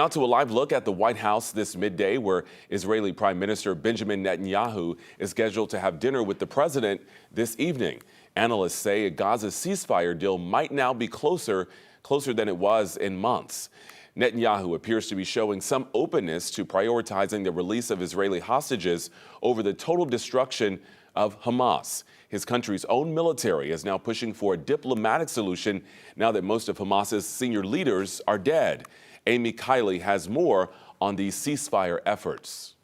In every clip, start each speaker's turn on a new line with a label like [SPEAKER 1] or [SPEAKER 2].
[SPEAKER 1] Now to a live look at the White House this midday, where Israeli Prime Minister Benjamin Netanyahu is scheduled to have dinner with the president this evening. Analysts say a Gaza ceasefire deal might now be closer than it was in months. Netanyahu appears to be showing some openness to prioritizing the release of Israeli hostages over the total destruction of Hamas. His country's own military is now pushing for a diplomatic solution now that most of Hamas's senior leaders are dead. Amy Kiley has more on these ceasefire efforts.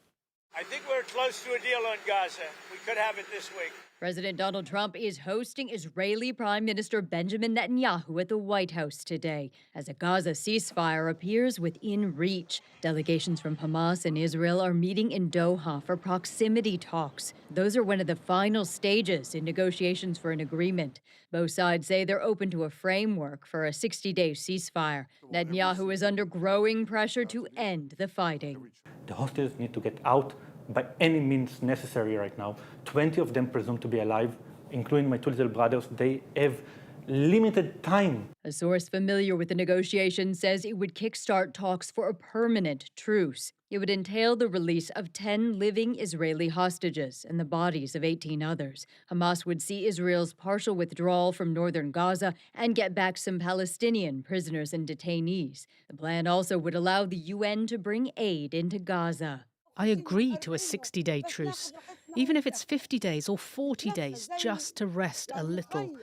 [SPEAKER 2] I think we're close to a deal on Gaza. We could have it this week.
[SPEAKER 3] President Donald Trump is hosting Israeli Prime Minister Benjamin Netanyahu at the White House today as a Gaza ceasefire appears within reach. Delegations from Hamas and Israel are meeting in Doha for proximity talks. Those are one of the final stages in negotiations for an agreement. Both sides say they're open to a framework for a 60-day ceasefire. Netanyahu is under growing pressure to end the fighting.
[SPEAKER 4] The hostages need to get out by any means necessary right now. 20 of them presumed to be alive, including my two little brothers. They have limited time.
[SPEAKER 3] A source familiar with the negotiations says it would kickstart talks for a permanent truce. It would entail the release of 10 living Israeli hostages and the bodies of 18 others. Hamas would see Israel's partial withdrawal from northern Gaza and get back some Palestinian prisoners and detainees. The plan also would allow the UN to bring aid into Gaza.
[SPEAKER 5] I agree to a 60-day truce, even if it's 50 days or 40 days, just to rest a little.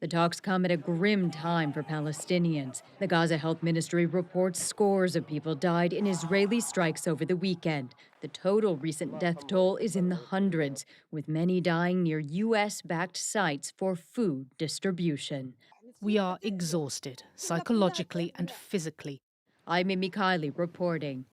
[SPEAKER 3] The talks come at a grim time for Palestinians. The Gaza Health Ministry reports scores of people died in Israeli strikes over the weekend. The total recent death toll is in the hundreds, with many dying near U.S.-backed sites for food distribution.
[SPEAKER 5] We are exhausted, psychologically and physically.
[SPEAKER 3] I'm Amy Kiley reporting.